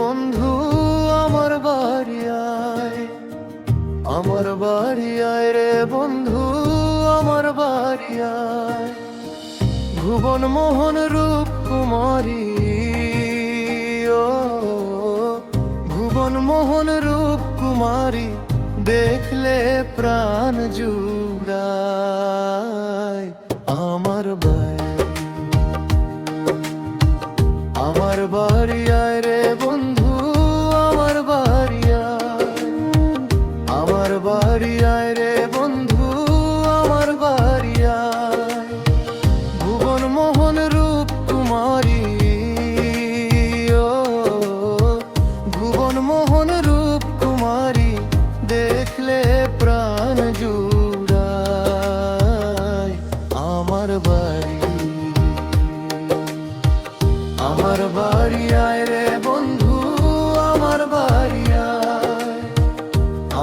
বন্ধু আমার বাড়ি আয়, আমার বাড়ি আয় রে বন্ধু আমার বাড়ি আয়। ভুবন মোহন রূপ কুমারী, ও ভুবন মোহন রূপ কুমারী, দেখলে প্রাণ জুড়ায়। আমার বাড়ি, আমার বাড়ি আয় রে বন্ধু আমার বাড়ি আয়, আমার বাড়ি আয় রে বন্ধু আমার বাড়ি আয়। ভুবন মোহন রূপ কুমারী, ও ভুবন মোহন রূপ কুমারী, দেখলে প্রাণ জুড়ায়। আমার বাড়ি, আমার বাড়ি আয় রে বন্ধু আমার বাড়ি আয়,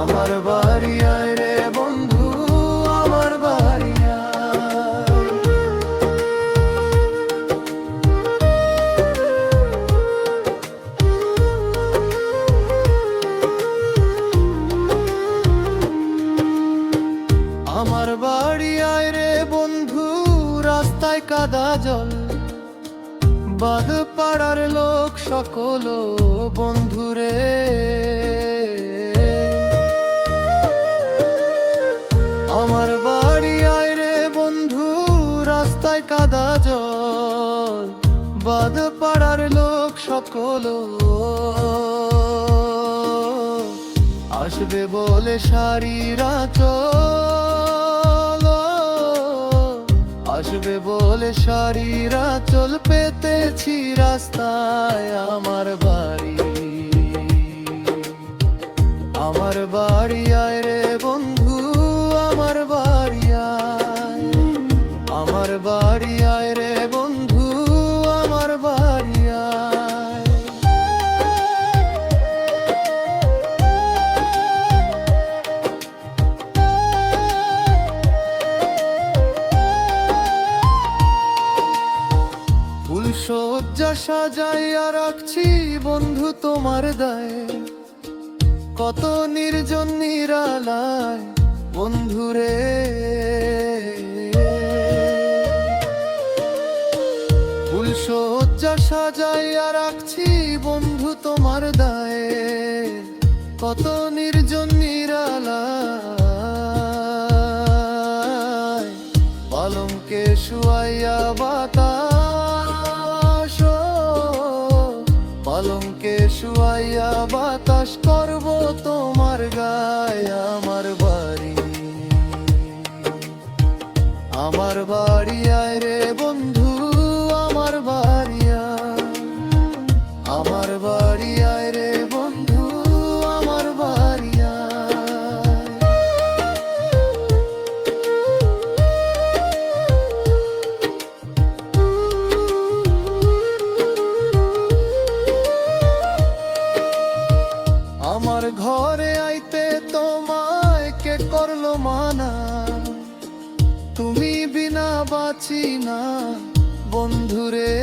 আমার বাড়ি আয় রে বন্ধু আমার বাড়ি আয়। আমার বাড়ি আয় রে বন্ধু, রাস্তায় কাদা জল, বাঁধ পাড়ার লোক সকল বন্ধুরে। আমার বাড়ি আয় রে বন্ধু, রাস্তায় কাদা জল, বাঁধ পাড়ার লোক সকল আসবে বলে সারিরা চল, আসবে বলে সারিরা চল, পেতেছি রাস্তায়। আমার বাড়ি, আমার বাড়ি আয় রে বন্ধু আমার বাড়ি আয়, আমার বাড়ি আয় রে বন্ধু আমার বাড়ি আয়। ফুলশয্যা সাজাইয়া রাখছি বন্ধু তোমার দায়ে, কত নির্জন নিরালায় বন্ধুরে। ফুলশয্যা সাজাইয়া রাখছি বন্ধু তোমার দায়ে, কত নির্জন নিরালায়। পালঙ্কে শুয়াইয়া বাতাস, পালঙ্কে শুয়াইয়া বাতাস করব তোমার গায়ে। আমার বাড়ি, আমার বাড়ি আয় রে বন্ধু আমার বাড়ি আয়, আমার বাড়ি আয় রে বন্ধু আমার বাড়ি আয়। আমার ঘরে আইতে তোমায় কে করলো মানা, তুমি বিনা বাঁচি না বন্ধুরে।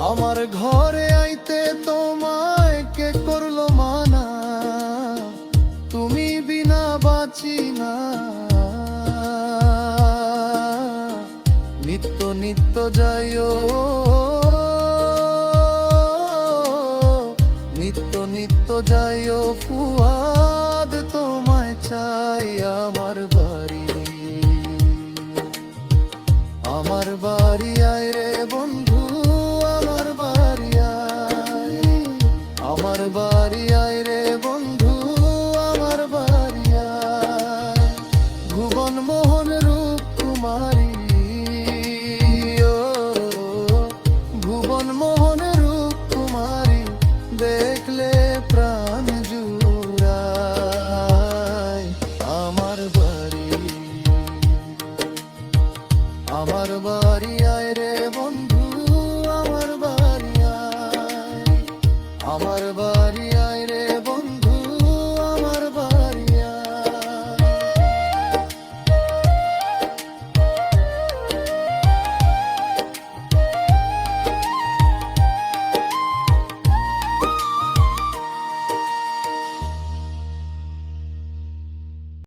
আমার ঘরে আইতে তোমায় কে করলো মানা, তুমি বিনা বাঁচি না। নিত্য নিত্য যাইও, নিত্য নিত্য যাইও ফুয়াদ তোমায় চাই। আমার বাড়ি, আমার বাড়ি আয় রে বন্ধু